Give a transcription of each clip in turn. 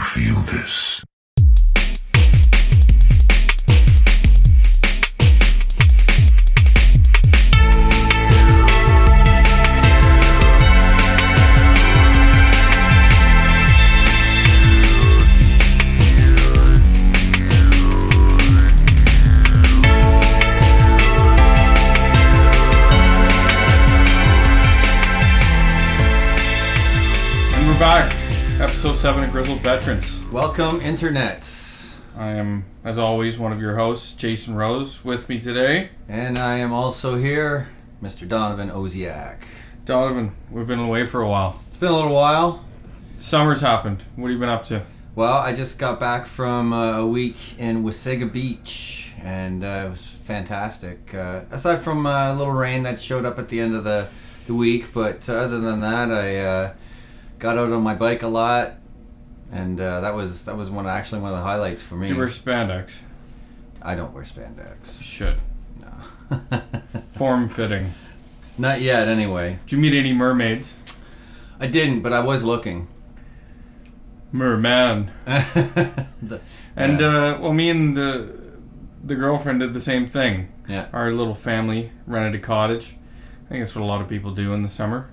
feel this? Back, EP07 of Grizzled Veterans. Welcome, internets. I am, as always, one of your hosts, Jason Rose, with me today. And I am also here, Mr. Donovan Oziak. Donovan, we've been away for a while. It's been a little while. Summer's happened. What have you been up to? Well, I just got back from a week in Wasaga Beach, and it was fantastic. Aside from a little rain that showed up at the end of the week, but other than that, I got out on my bike a lot, and that was actually one of the highlights for me. Do you wear spandex? I don't wear spandex. You should. No. Form-fitting. Not yet, anyway. Did you meet any mermaids? I didn't, but I was looking. Merman. Well, me and the girlfriend did the same thing. Yeah. Our little family rented a cottage. I think that's what a lot of people do in the summer.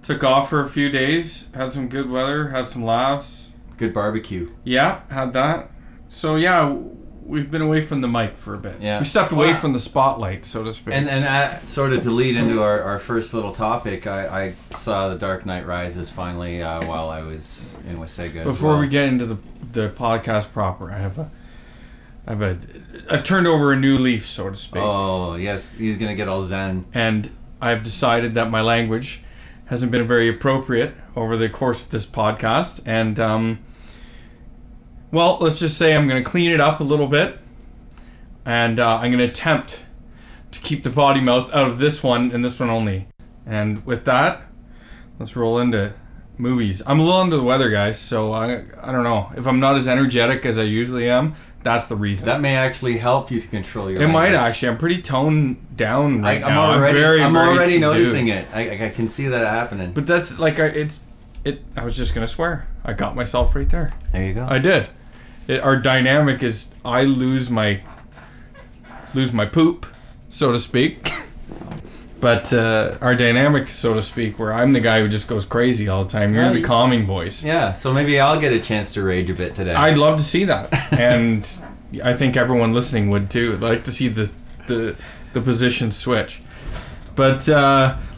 Took off for a few days, had some good weather, had some laughs. Good barbecue. Yeah, had that. So yeah, we've been away from the mic for a bit. Yeah. We stepped away from the spotlight, so to speak. And sort of to lead into our first little topic, I saw The Dark Knight Rises finally while I was in Wasaga. Before we get into the podcast proper, I've turned over a new leaf, so to speak. Oh yes, he's gonna get all zen. And I've decided that my language hasn't been very appropriate over the course of this podcast. And, well, let's just say I'm going to clean it up a little bit. And I'm going to attempt to keep the potty mouth out of this one and this one only. And with that, let's roll into movies. I'm a little under the weather, guys, so I don't know. If I'm not as energetic as I usually am, that's the reason. That may actually help you to control your language. language. Might actually. I'm pretty toned down right now. I'm already subdued. noticing it. I can see that happening. But that's like I was just gonna swear. I got myself right there. There you go. I did. Our dynamic is I lose my poop, so to speak. But our dynamic, so to speak, where I'm the guy who just goes crazy all the time. You're the calming voice. Yeah, so maybe I'll get a chance to rage a bit today. I'd love to see that. And I think everyone listening would too. I'd like to see the position switch. But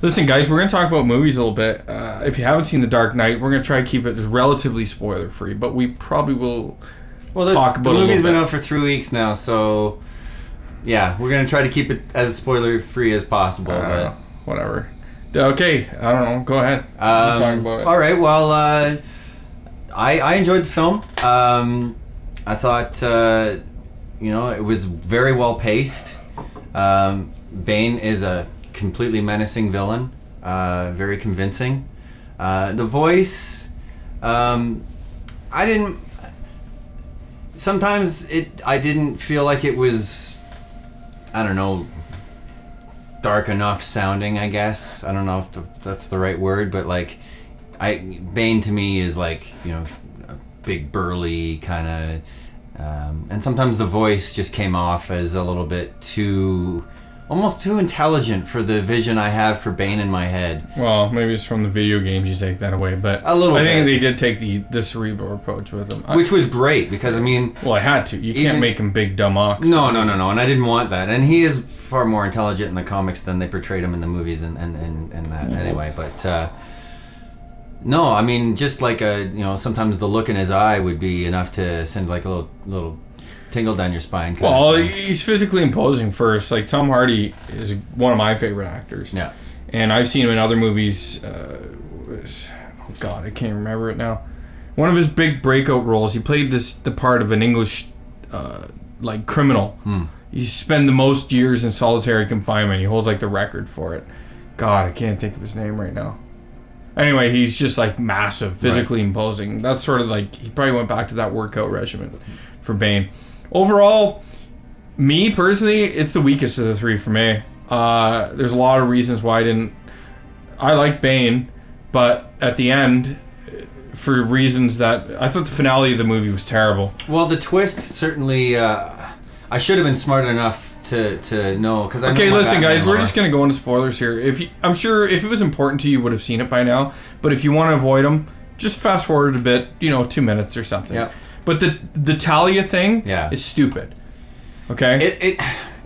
listen, guys, we're going to talk about movies a little bit. If you haven't seen The Dark Knight, we're going to try to keep it relatively spoiler-free. But we probably will talk about it. The movie's been out for 3 weeks now, so... Yeah, we're going to try to keep it as spoiler-free as possible. Whatever. Okay, I don't know. Go ahead. Talk about it. All right, well, I enjoyed the film. I thought, it was very well-paced. Bane is a completely menacing villain, very convincing. The voice, I didn't feel like it was... I don't know, dark enough sounding, I guess. I don't know if that's the right word, but like, Bane to me is like, a big burly kind of, and sometimes the voice just came off as a little bit almost too intelligent for the vision I have for Bane in my head. Well, maybe it's from the video games you take that away, but I think they did take the cerebral approach with him. Which was great, because, Well, I had to. You can't make him big, dumb ox. No, and I didn't want that. And he is far more intelligent in the comics than they portrayed him in the movies and that anyway. But, no, just like sometimes the look in his eye would be enough to send like a little tingle down your spine. Well, he's physically imposing first. Like, Tom Hardy is one of my favorite actors. Yeah. And I've seen him in other movies. I can't remember it now. One of his big breakout roles, he played the part of an English, criminal. He spent the most years in solitary confinement. He holds, the record for it. God, I can't think of his name right now. Anyway, he's just, massive, physically imposing. That's sort of, he probably went back to that workout regimen for Bane. Overall, me personally, it's the weakest of the three for me. There's a lot of reasons why I like Bane, but at the end, for reasons that I thought the finale of the movie was terrible. Well, the twist certainly. I should have been smart enough to know because I. Okay, know listen, Batman guys, we're lore. just gonna go into spoilers here. I'm sure if it was important to you, you would have seen it by now. But if you want to avoid them, just fast forward a bit. 2 minutes or something. Yeah. But the Talia thing is stupid. Okay.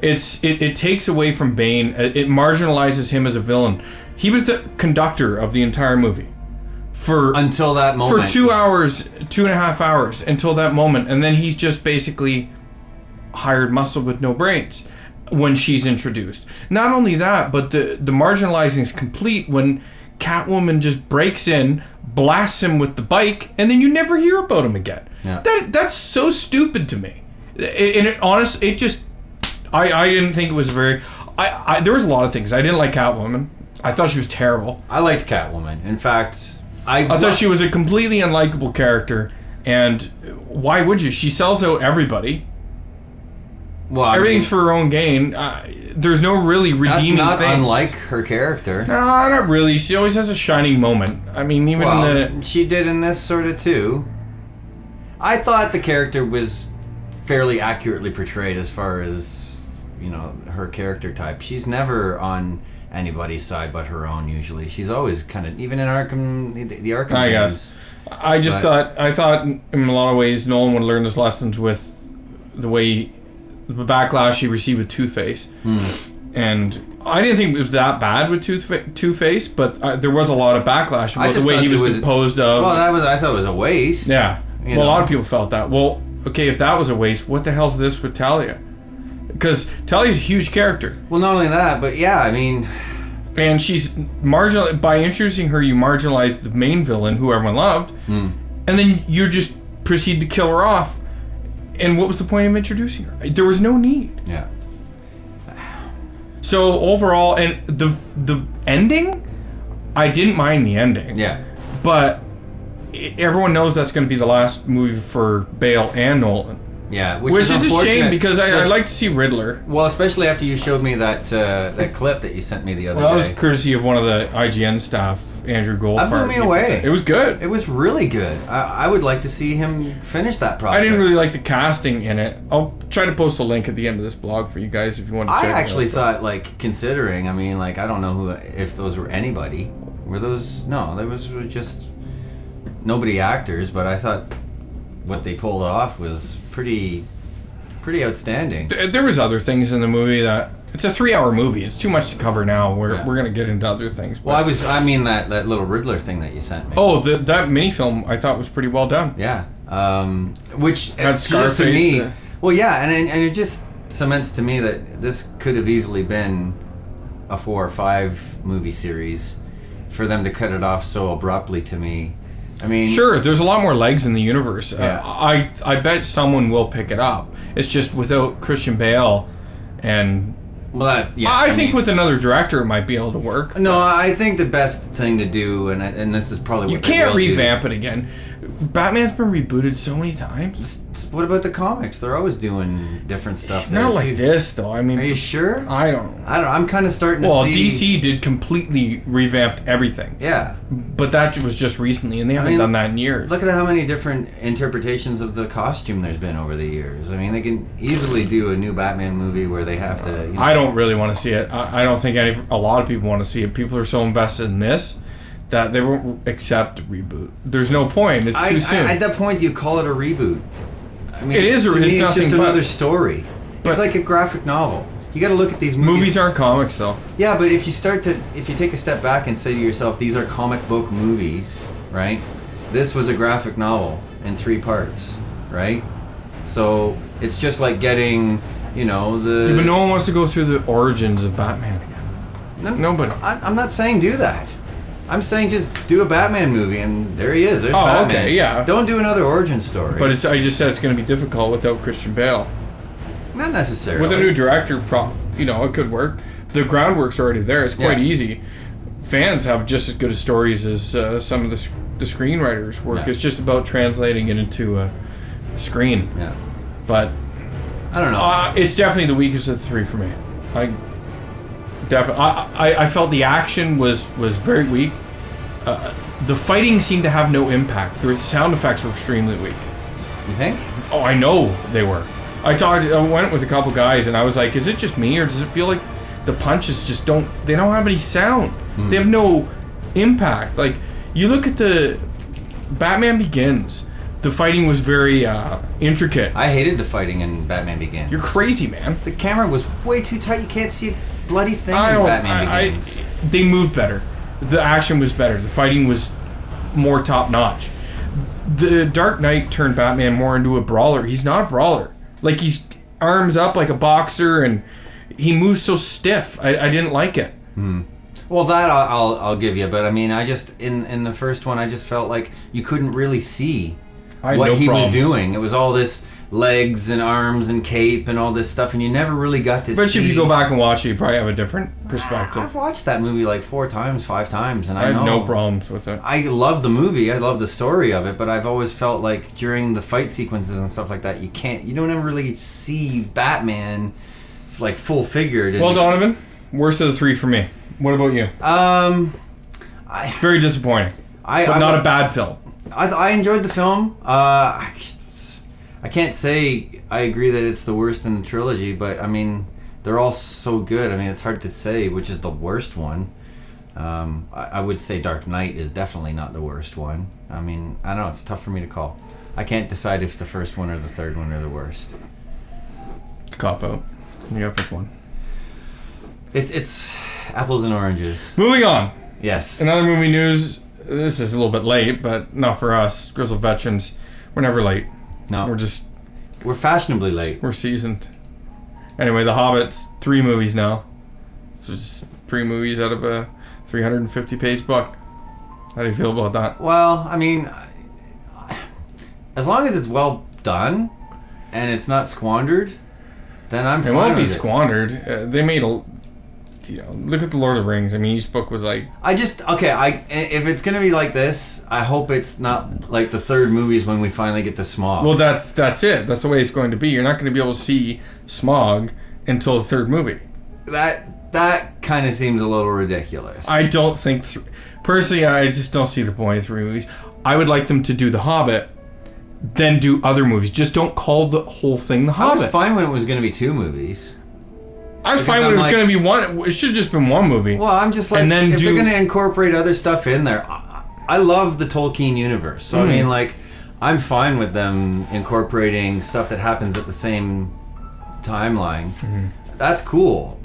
It takes away from Bane. It marginalizes him as a villain. He was the conductor of the entire movie. Until that moment. For 2 hours, 2.5 hours, until that moment. And then he's just basically hired muscle with no brains when she's introduced. Not only that, but the marginalizing is complete when Catwoman just breaks in, blasts him with the bike, and then you never hear about him again. Yeah. That's so stupid to me. I didn't think it was very... there was a lot of things. I didn't like Catwoman. I thought she was terrible. I liked Catwoman. In fact... I thought she was a completely unlikable character, and why would you? She sells out everybody. Well, everything's for her own gain. There's no really redeeming that's not things. unlike her character. No, not really. She always has a shining moment. I mean, even she did in this sort of too. I thought the character was fairly accurately portrayed as far as her character type. She's never on anybody's side but her own. Usually, she's always kind of even in Arkham, the Arkham games. I thought in a lot of ways Nolan would learn his lessons with the backlash he received with Two-Face. And I didn't think it was that bad with Two-Face, but there was a lot of backlash about the way he was disposed of. Well, I thought it was a waste. Yeah. A lot of people felt that. Well, okay, if that was a waste, what the hell's this with Talia? Because Talia's a huge character. Well, not only that, but yeah, I mean... And she's marginal. By introducing her, you marginalize the main villain, who everyone loved, and then you just proceed to kill her off. And what was the point of introducing her? There was no need. Yeah. So overall, and the ending, I didn't mind the ending. Yeah. But everyone knows that's going to be the last movie for Bale and Nolan. Yeah, which is a shame because I'd like to see Riddler. Well, especially after you showed me that clip that you sent me the other day. That was courtesy of one of the IGN staff, Andrew Goldfarb. That blew me away. It was good. It was really good. I would like to see him finish that project. I didn't really like the casting in it. I'll try to post a link at the end of this blog for you guys if you want to check it out. I actually thought, considering, I don't know if those were anybody. Were those... No, there was just nobody actors, but I thought what they pulled off was pretty outstanding. There was other things in the movie that... It's a 3-hour movie. It's too much to cover now. We're going to get into other things. But. Well, that little Riddler thing that you sent me. Oh, that mini film I thought was pretty well done. Yeah. Which had just to me... Well, yeah, and it just cements to me that this could have easily been a 4 or 5 movie series for them to cut it off so abruptly to me. I mean... Sure, there's a lot more legs in the universe. Yeah. I bet someone will pick it up. It's just without Christian Bale and... Well, I think with another director it might be able to work. No, I think the best thing to do, and this is probably what you can't revamp it again. Batman's been rebooted so many times. What about the comics? They're always doing different stuff. Not like this, though. I mean, are you sure? I don't know. I'm kind of starting to see... Well, DC did completely revamped everything. Yeah. But that was just recently, and they haven't done that in years. Look at how many different interpretations of the costume there's been over the years. I mean, they can easily do a new Batman movie where they have to... I don't really want to see it. I don't think a lot of people want to see it. People are so invested in this that they won't accept a reboot. There's no point. It's too soon. At that point, do you call it a reboot? I mean, it is. To me, it's just another but, story. It's like a graphic novel. You got to look at these movies. Movies aren't comics, though. Yeah, but if you take a step back and say to yourself, these are comic book movies, right? This was a graphic novel in 3 parts, right? So it's just like getting, the... Yeah, but no one wants to go through the origins of Batman again. Nobody. I'm not saying do that. I'm saying just do a Batman movie, and there he is. There's Batman. Okay, yeah. Don't do another origin story. But I just said it's going to be difficult without Christian Bale. Not necessarily. With a new director, it could work. The groundwork's already there. It's quite easy. Fans have just as good as stories as some of the screenwriters' work. Yeah. It's just about translating it into a screen. Yeah. But I don't know. It's definitely the weakest of the 3 for me. I felt the action was very weak. the fighting seemed to have no impact. The sound effects were extremely weak. You think? Oh, I know they were. I went with a couple guys, and I was like, is it just me, or does it feel like the punches just don't have any sound? They have no impact. Like, you look at the Batman Begins, the fighting was very intricate. I hated the fighting in Batman Begins. You're crazy, man. The camera was way too tight. You can't see a bloody thing in Batman Begins. They moved better. The action was better. The fighting was more top-notch. The Dark Knight turned Batman more into a brawler. He's not a brawler. Like, he's arms up like a boxer, and he moves so stiff. I didn't like it. Well, that I'll give you, but I mean, I just in the first one, I just felt like you couldn't really see what he was doing. It was all this legs and arms and cape and all this stuff, and you never really got to see. Especially if you go back and watch it, you probably have a different perspective. I've watched that movie like 4 times, 5 times, and I have no problems with it. I love the movie. I love the story of it, but I've always felt like during the fight sequences and stuff like that, you don't ever really see Batman like full figured. Well, Donovan, worst of the 3 for me. What about you? Very disappointing. But not a bad film. I enjoyed the film. I can't say I agree that it's the worst in the trilogy, but I mean, they're all so good. I mean, it's hard to say which is the worst one. I would say Dark Knight is definitely not the worst one. I mean, I don't know. It's tough for me to call. I can't decide if the first one or the third one are the worst. Cop out. You gotta pick one. It's apples and oranges. Moving on. Yes. Another movie news. This is a little bit late, but not for us. Grizzled veterans. We're never late. No. We're fashionably late. We're seasoned. Anyway, The Hobbit's 3 movies now. So it's 3 movies out of a 350-page book. How do you feel about that? Well, I mean, as long as it's well done and it's not squandered, then I'm fine. It won't be squandered. They made look at the Lord of the Rings. I mean, each book was like. If it's gonna be like this, I hope it's not like the third movies when we finally get to Smaug. Well, that's it. That's the way it's going to be. You're not going to be able to see Smaug until the third movie. That kind of seems a little ridiculous. I don't think. Personally, I just don't see the point of 3 movies. I would like them to do The Hobbit, then do other movies. Just don't call the whole thing The Hobbit. I was fine when it was going to be 2 movies. I was fine when it was going to be 1. It should have just been 1 movie. Well, I'm just like, if they're going to incorporate other stuff in there, I love the Tolkien universe. So, I mean, like, I'm fine with them incorporating stuff that happens at the same timeline. That's cool.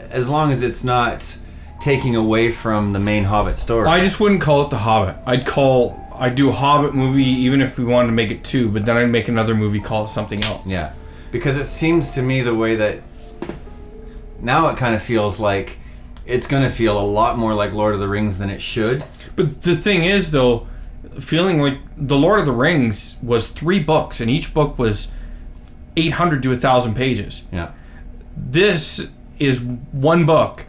As long as it's not taking away from the main Hobbit story. I just wouldn't call it The Hobbit. I'd do a Hobbit movie even if we wanted to make it 2, but then I'd make another movie, call it something else. Yeah. Because it seems to me the way that now it kind of feels like it's going to feel a lot more like Lord of the Rings than it should. But the thing is, though, feeling like the Lord of the Rings was 3 books, and each book was 800 to 1,000 pages. Yeah. This is 1 book,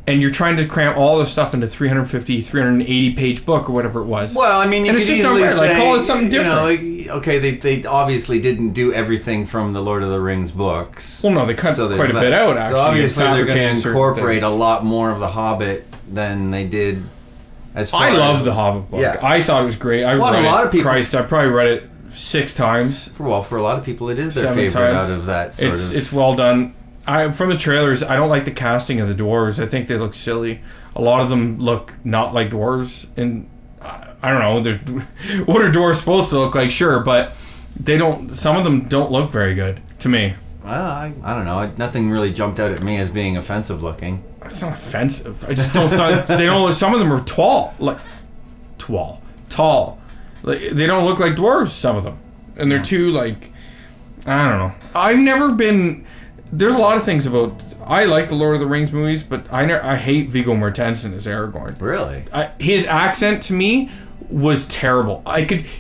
and you're trying to cram all this stuff into 380 page book or whatever it was. Well, I mean, you and could it's just easily not right. say, like, call it something different. They obviously didn't do everything from the Lord of the Rings books. Well, no, they cut quite a bit out, actually. So obviously they're going to incorporate a lot more of The Hobbit than they did as far as... I love The Hobbit book. Yeah. I thought it was great. I read a lot of people... Christ, I've probably read it 6 times. For a lot of people, it is their favorite out of that sort of... It's well done. From the trailers, I don't like the casting of the dwarves. I think they look silly. A lot of them look not like dwarves, and I don't know. What are dwarves supposed to look like? Sure, but they don't. Some of them don't look very good to me. Well, I don't know. Nothing really jumped out at me as being offensive looking. It's not offensive. I just don't. They don't. Some of them are tall. Like, they don't look like dwarves. Some of them, and they're too like. I don't know. I've never been. There's a lot of things about... I like the Lord of the Rings movies, but I hate Viggo Mortensen as Aragorn. Really? His accent, to me, was terrible.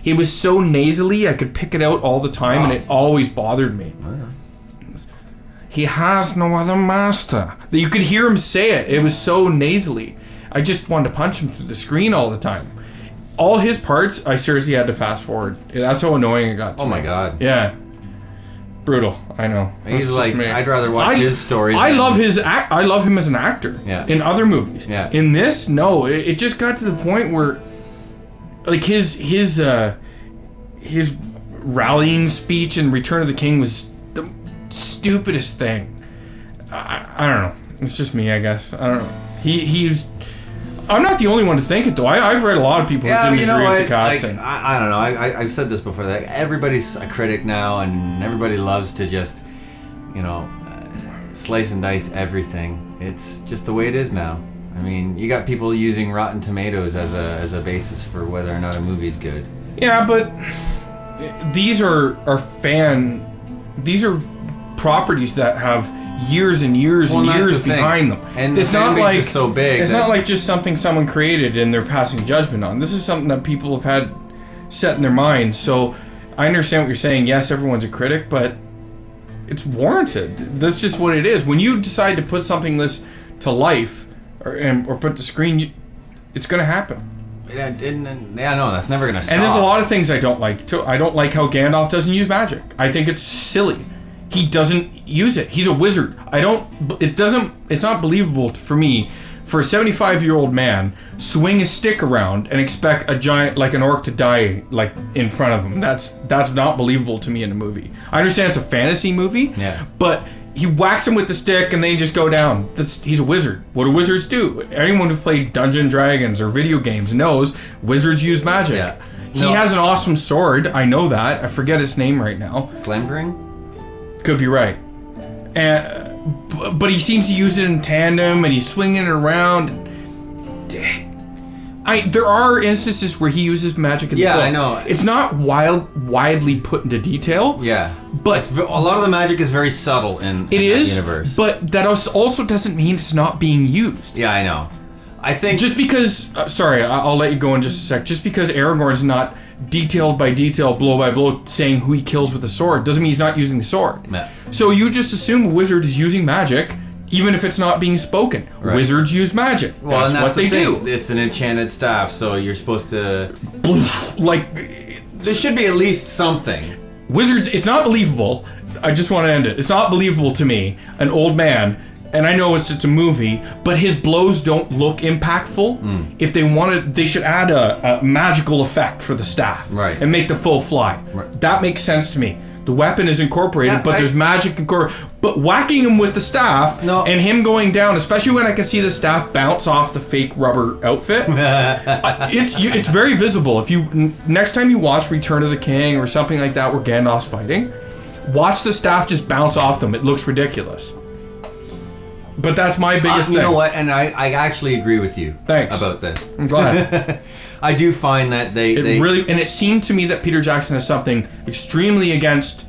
He was so nasally, I could pick it out all the time, and it always bothered me. He has no other master. You could hear him say it. It was so nasally. I just wanted to punch him through the screen all the time. All his parts, I seriously had to fast forward. That's how annoying it got to me. Oh my god. Yeah. Brutal. I know. He's That's like, just me. I'd rather watch his story. I love I love him as an actor. Yeah. In other movies. Yeah. In this, no. It just got to the point where, like, his rallying speech in Return of the King was the stupidest thing. I don't know. It's just me, I guess. I don't know. He's. I'm not the only one to think it, though. I've read a lot of people who didn't agree with the casting. I don't know. I've said this before. That everybody's a critic now, and everybody loves to just, slice and dice everything. It's just the way it is now. I mean, you got people using Rotten Tomatoes as a basis for whether or not a movie's good. Yeah, but these are properties that have years and years and years behind them. And it's not like is so big. It's not like just something someone created and they're passing judgment on. This is something that people have had set in their minds. So I understand what you're saying. Yes, everyone's a critic, but it's warranted. That's just what it is. When you decide to put something this to life or put to screen, it's going to happen. Yeah, no, that's never going to stop. And there's a lot of things I don't like too. I don't like how Gandalf doesn't use magic. I think it's silly. He doesn't use it. He's a wizard. It's not believable for me for a 75-year-old man swing a stick around and expect a giant like an orc to die like in front of him. That's not believable to me in a movie. I understand it's a fantasy movie, but he whacks him with the stick and they just go down. He's a wizard. What do wizards do? Anyone who played Dungeons & Dragons or video games knows wizards use magic. Yeah. He has an awesome sword. I know that. I forget his name right now. Glamdring? Could be right. But he seems to use it in tandem, and he's swinging it around. There are instances where he uses magic in the book. I know. It's not widely put into detail. Yeah. But a lot of the magic is very subtle in that universe. But that also doesn't mean it's not being used. Yeah, I know. I think... Just because... sorry, I'll let you go in just a sec. Just because Aragorn's not detailed by detail, blow by blow, saying who he kills with a sword, doesn't mean he's not using the sword. Yeah. So you just assume a wizard is using magic, even if it's not being spoken. Right. Wizards use magic. Well, that's what they do. It's an enchanted staff, so you're supposed to... There should be at least something. Wizards, it's not believable. I just want to end it. It's not believable to me, an old man... And I know it's a movie, but his blows don't look impactful. If they wanted, they should add a magical effect for the staff, right? And make the full fly. Right. That makes sense to me. The weapon is incorporated, but there's magic incorporated. But whacking him with the staff and him going down, especially when I can see the staff bounce off the fake rubber outfit, it's very visible. If you next time you watch Return of the King or something like that where Gandalf's fighting, watch the staff just bounce off them. It looks ridiculous. But that's my biggest thing. You know what? And I actually agree with you. Thanks. About this. I'm glad. I do find that they really... And it seemed to me that Peter Jackson has something extremely against...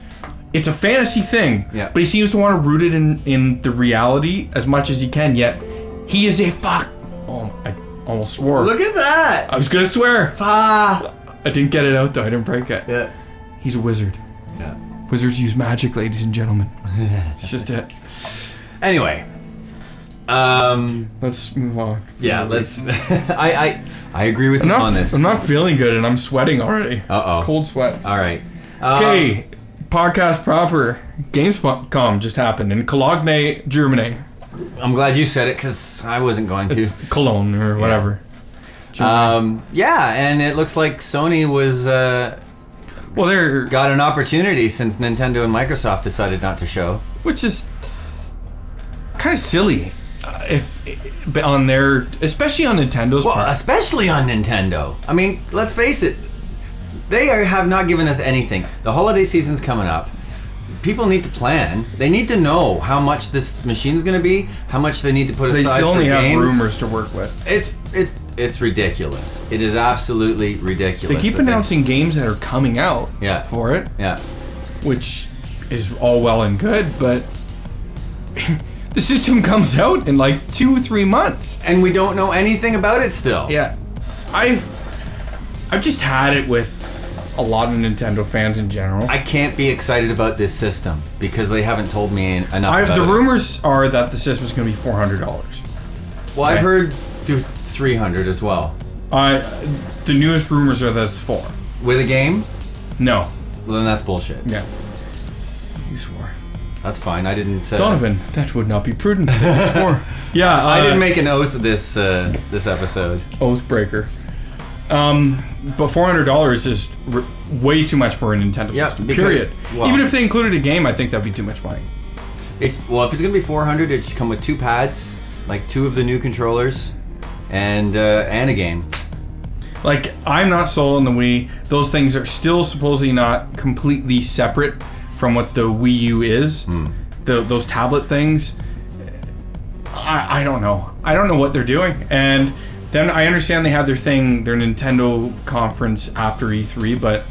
It's a fantasy thing. Yeah. But he seems to want to root it in the reality as much as he can, yet he is a fuck... Oh, I almost swore. Look at that! I was going to swear. I didn't get it out, though. I didn't break it. Yeah. He's a wizard. Yeah. Wizards use magic, ladies and gentlemen. It's just it. Anyway... let's move on. Yeah, let's. I agree with you on this. I'm not feeling good, and I'm sweating already. Cold sweats. All right. Okay, podcast proper. Gamescom just happened in Cologne, Germany. I'm glad you said it because I wasn't going to. It's Cologne or whatever. Yeah, and it looks like Sony was. They're got an opportunity since Nintendo and Microsoft decided not to show, which is kind of silly. On their, especially on Nintendo's part. Especially on Nintendo. I mean, let's face it, they have not given us anything. The holiday season's coming up. People need to plan. They need to know how much this machine's going to be, how much they need to put aside for games. They still only have rumors to work with. It's ridiculous. It is absolutely ridiculous. They keep announcing games that are coming out for it. Yeah. Which is all well and good, but... The system comes out in like 2 or 3 months. And we don't know anything about it still. Yeah. I've just had it with a lot of Nintendo fans in general. I can't be excited about this system because they haven't told me enough about it. The rumors are that the system is going to be $400. Well, I've heard $300 as well. The newest rumors are that it's $400. With a game? No. Well, then that's bullshit. Yeah. You swore. That's fine. I didn't. Donovan, that would not be prudent. You swore. Yeah, I didn't make an oath this episode. Oath breaker. But $400 is way too much for a Nintendo system. Period. Well, even if they included a game, I think that'd be too much money. If it's gonna be $400, it should come with 2 pads, like 2 of the new controllers, and a game. Like, I'm not sold on the Wii. Those things are still supposedly not completely separate from what the Wii U is. Those tablet things. I don't know. I don't know what they're doing. And then I understand they had their Nintendo conference after E3, but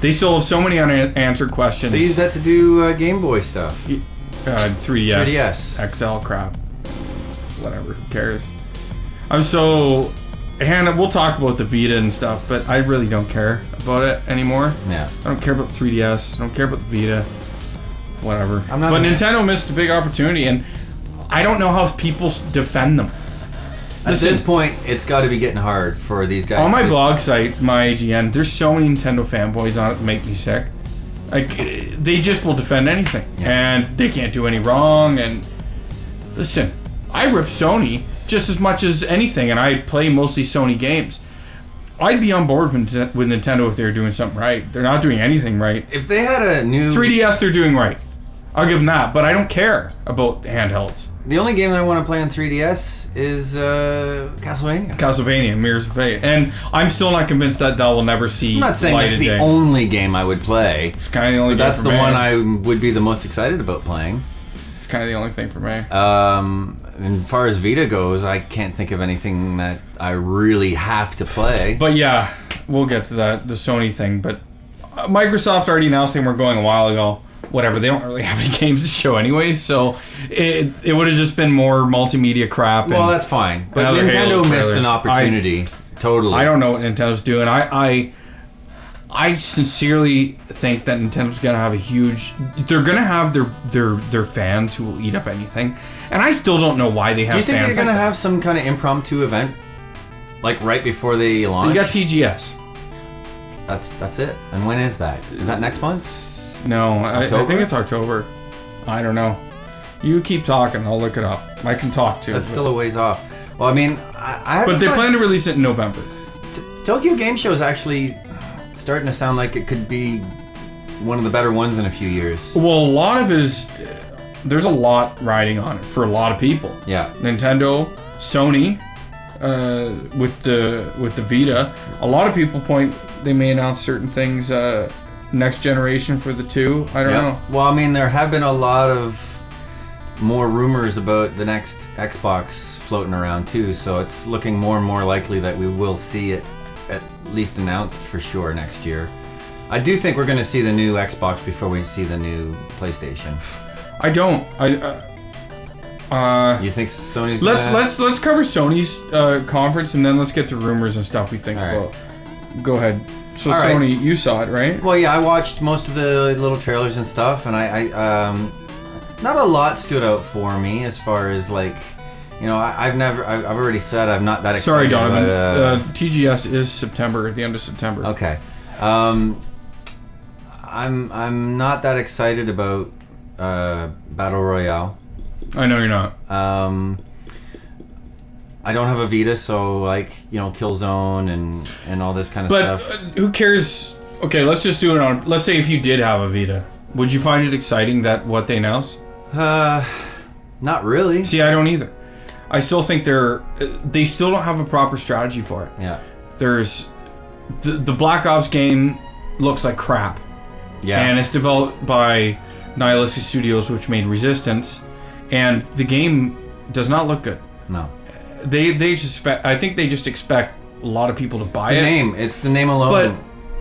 they still have so many unanswered questions. They use that to do Game Boy stuff. 3DS. XL crap. Whatever, who cares? And we'll talk about the Vita and stuff, but I really don't care about it anymore. Yeah. I don't care about the 3DS. I don't care about the Vita. Whatever. But Nintendo missed a big opportunity, and I don't know how people defend them. At this point, it's got to be getting hard for these guys. On my blog site, my IGN, there's so many Nintendo fanboys on it that make me sick. Like, they just will defend anything, and they can't do any wrong. And listen, I rip Sony just as much as anything, and I play mostly Sony games. I'd be on board with Nintendo if they were doing something right. They're not doing anything right. If they had a new 3DS, they're doing right. I'll give them that, but I don't care about handhelds. The only game I want to play on 3DS is Castlevania, Mirrors of Fate. And I'm still not convinced that will never see I'm not saying light that's of the day. only game I would play. It's kind of the only but game that's for the me. one I would be the most excited about playing. It's kind of the only thing for me. As far as Vita goes, I can't think of anything that I really have to play. But yeah, we'll get to that, the Sony thing. But Microsoft already announced they were going a while ago. Whatever, they don't really have any games to show anyway, so it would have just been more multimedia crap. Well, that's fine. But Nintendo missed an opportunity. Totally. I don't know what Nintendo's doing. I sincerely think that Nintendo's gonna have a huge. They're gonna have their fans who will eat up anything, and I still don't know why they have. Do you think fans they're gonna like have some kind of impromptu event, like right before they launch? You got TGS. That's it. And when is that? Is that next month? No, I think it's October. I don't know. You keep talking. I'll look it up. I can talk too. That's still a ways off. Well, I mean, but they plan to release it in November. Tokyo Game Show is actually starting to sound like it could be one of the better ones in a few years. Well, a lot of there's a lot riding on it for a lot of people. Yeah. Nintendo, Sony, with the Vita. A lot of people point they may announce certain things. Next generation for the 2. I don't know. Well, I mean, there have been a lot of more rumors about the next Xbox floating around too, so it's looking more and more likely that we will see it at least announced for sure next year. I do think we're going to see the new Xbox before we see the new PlayStation. I don't. You think Sony's? Let's cover Sony's conference, and then let's get to rumors and stuff we think about. Go ahead. So all Sony, right. You saw it, right? Well, yeah, I watched most of the little trailers and stuff, and I not a lot stood out for me as far as like, you know, I've already said I'm not that excited. Sorry, Donovan. TGS is September, at the end of September. Okay. I'm not that excited about Battle Royale. I know you're not. I don't have a Vita, so like, you know, Killzone and all this kind of stuff. But who cares? Okay, let's just do it on. Let's say if you did have a Vita, would you find it exciting that what they announced? Not really. See, I don't either. I still think they still don't have a proper strategy for it. Yeah. There's the Black Ops game looks like crap. Yeah. Yeah. And it's developed by Nihilistic Studios, which made Resistance, and the game does not look good. No. They just I think they just expect a lot of people to buy it. It's the name alone. But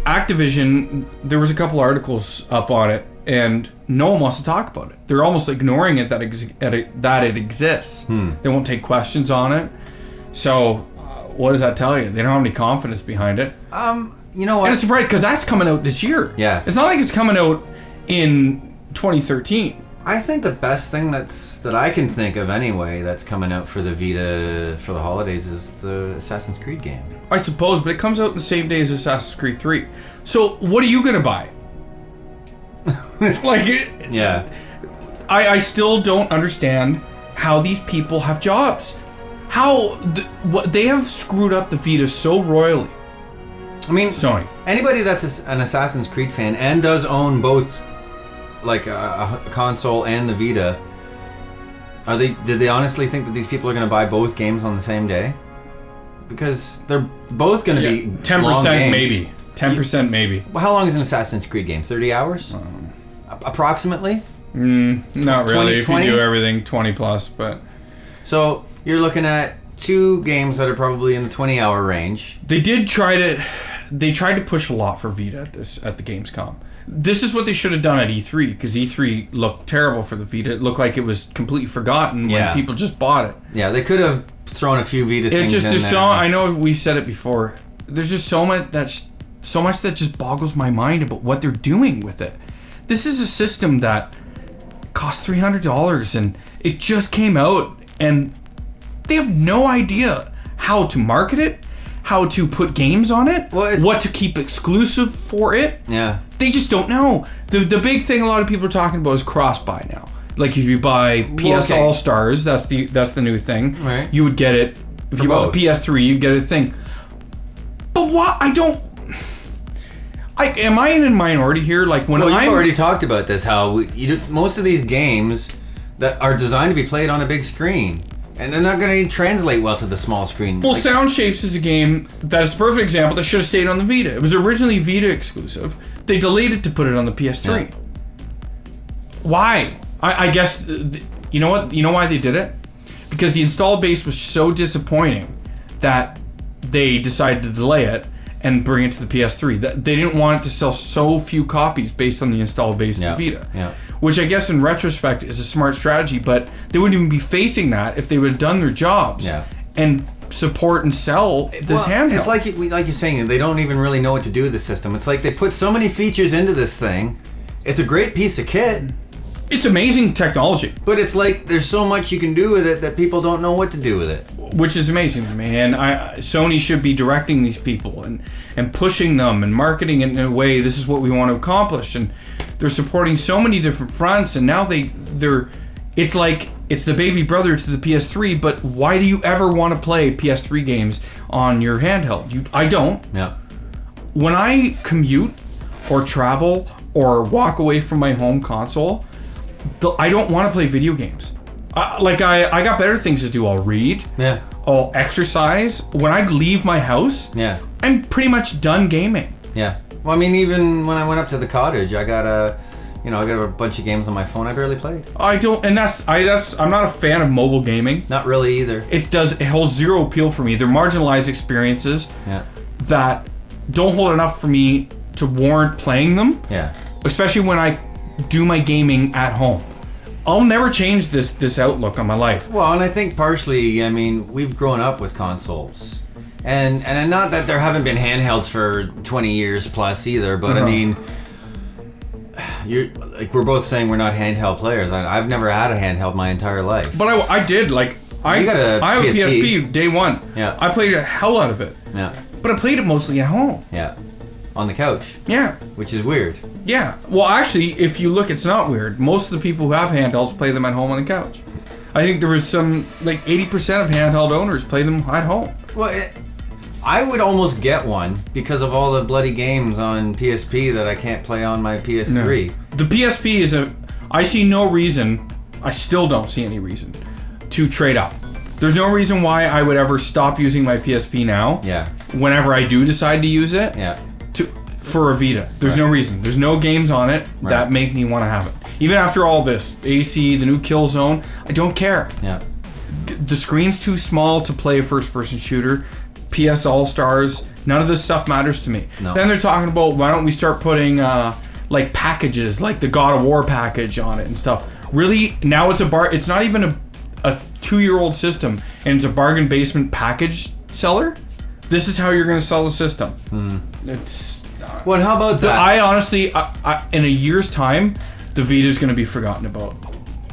Activision, there was a couple articles up on it, and no one wants to talk about it. They're almost ignoring it that it exists. They won't take questions on it. So, what does that tell you? They don't have any confidence behind it. You know what? And it's right because that's coming out this year. Yeah. It's not like it's coming out in 2013. I think the best thing that I can think of anyway that's coming out for the Vita for the holidays is the Assassin's Creed game. I suppose, but it comes out the same day as Assassin's Creed 3. So what are you going to buy? Yeah. I still don't understand how these people have jobs. What they have screwed up the Vita so royally. I mean, Sony. Anybody that's an Assassin's Creed fan and does own both, like a console and the Vita, did they honestly think that these people are going to buy both games on the same day? Because they're both going to be 10% maybe. 10% maybe. Well, how long is an Assassin's Creed game? 30 hours? Approximately? Not really. 20? If you do everything, 20 plus. But so you're looking at 2 games that are probably in the 20-hour range. They tried to push a lot for Vita at the Gamescom. This is what they should have done at E3, because E3 looked terrible for the Vita. It looked like it was completely forgotten when people just bought it. Yeah, they could have thrown a few Vita things in there. I know we said it before. There's just so much that just boggles my mind about what they're doing with it. This is a system that cost $300, and it just came out, and they have no idea how to market it, how to put games on it, what to keep exclusive for it. Yeah. They just don't know. The big thing a lot of people are talking about is cross-buy now. Like if you buy PS All-Stars, that's the new thing. Right. You would get it. If you bought the PS3, you'd get a thing. But what? Am I in a minority here? Like when you've already talked about this, how most of these games that are designed to be played on a big screen, and they're not going to translate well to the small screen. Well, Sound Shapes is a game that is a perfect example that should have stayed on the Vita. It was originally Vita exclusive. They delayed it to put it on the PS3. Yeah. Why? I guess, you know what? You know why they did it? Because the install base was so disappointing that they decided to delay it and bring it to the PS3. They didn't want it to sell so few copies based on the install base of the Vita. Yeah. Which I guess in retrospect is a smart strategy, but they wouldn't even be facing that if they would have done their jobs and support and sell this handheld. It's like you're saying, they don't even really know what to do with the system. It's like they put so many features into this thing. It's a great piece of kit. It's amazing technology. But it's like there's so much you can do with it that people don't know what to do with it. Which is amazing to me. And Sony should be directing these people and pushing them and marketing it in a way, this is what we want to accomplish. And they're supporting so many different fronts, and now it's like it's the baby brother to the PS3, but why do you ever want to play PS3 games on your handheld? I don't. Yeah. When I commute or travel or walk away from my home console, I don't want to play video games. I got better things to do. I'll read. Yeah. I'll exercise. When I leave my house, I'm pretty much done gaming. Yeah. Well, I mean, even when I went up to the cottage, I got a bunch of games on my phone I barely played. I don't, and I'm not a fan of mobile gaming. Not really either. It holds zero appeal for me. They're marginalized experiences that don't hold enough for me to warrant playing them. Yeah. Especially when I do my gaming at home. I'll never change this outlook on my life. Well, and I think partially, I mean, we've grown up with consoles. And not that there haven't been handhelds for 20 years plus either, but I mean, we're both saying we're not handheld players. I've never had a handheld my entire life. But I did, I have a PSP day one. Yeah. I played a hell out of it. Yeah. But I played it mostly at home. Yeah. On the couch. Yeah. Which is weird. Yeah. Well, actually, if you look, it's not weird. Most of the people who have handhelds play them at home on the couch. I think there was 80% of handheld owners play them at home. Well, I would almost get one because of all the bloody games on PSP that I can't play on my PS3. No. The PSP I see no reason, I still don't see any reason, to trade up. There's no reason why I would ever stop using my PSP now. Yeah. Whenever I do decide to use it. Yeah. For a Vita. There's no reason. There's no games on it that make me want to have it. Even after all this, AC, the new Killzone, I don't care. Yeah. The screen's too small to play a first-person shooter. PS All-Stars, none of this stuff matters to me. No. Then they're talking about, why don't we start putting packages, like the God of War package on it and stuff. Really, now it's not even a 2-year-old system, and it's a bargain basement package seller. This is how you're going to sell the system. It's... Well, how about that? I honestly, in a year's time, the Vita's going to be forgotten about.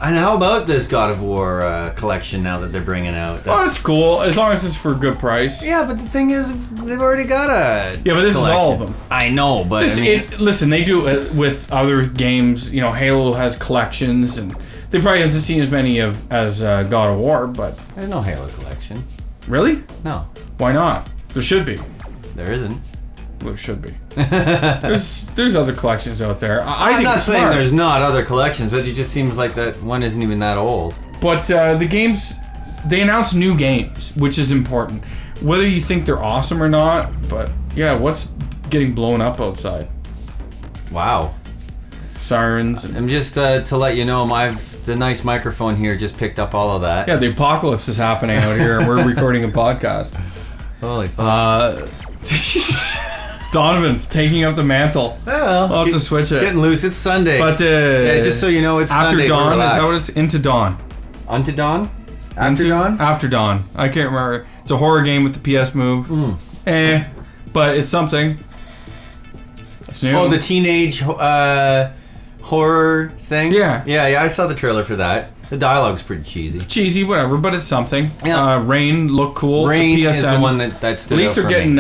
And how about this God of War collection now that they're bringing out? That's cool, as long as it's for a good price. Yeah, but the thing is, they've already got a Yeah, but this collection. is all of them. I know, but I mean, listen, they do it with other games. You know, Halo has collections, and they probably hasn't seen as many as God of War, but... there's no Halo collection. Really? No. Why not? There should be. There isn't. There should be. there's other collections out there. I'm not saying there's not other collections, but it just seems like that one isn't even that old. But the games, they announce new games, which is important. Whether you think they're awesome or not, but yeah, what's getting blown up outside? Wow. Sirens. I'm just to let you know, the nice microphone here just picked up all of that. Yeah, the apocalypse is happening out here, and we're recording a podcast. Holy fuck. Donovan's taking up the mantle. Well, I'll have to switch it. Getting loose. It's Sunday. But yeah, just so you know, it's after Sunday. dawn. Is that what it's into dawn? Unto dawn? After dawn? After dawn. I can't remember. It's a horror game with the PS Move. But it's something. It's new. Oh, the teenage horror thing? Yeah. Yeah, I saw the trailer for that. The dialogue's pretty cheesy. Cheesy, whatever, but it's something. Yeah. Rain looked cool. Rain it's a PSN. is the one that stood At least out they're for getting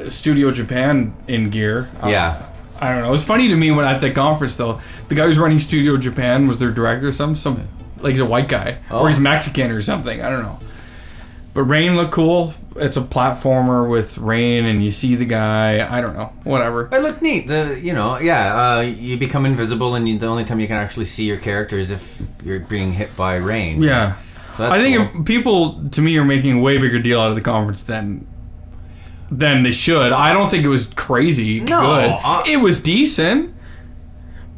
me. Studio Japan in gear. Yeah. I don't know. It was funny to me when at the conference though. The guy who's running Studio Japan was their director or something. Like he's a white guy. Or he's Mexican or something. I don't know. But Rain looked cool. It's a platformer with Rain and you see the guy. I don't know. Whatever. It looked neat. You become invisible and the only time you can actually see your character is if you're being hit by rain. Yeah. So that's I think cool. if people, to me, are making a way bigger deal out of the conference than they should. I don't think it was crazy good. It was decent,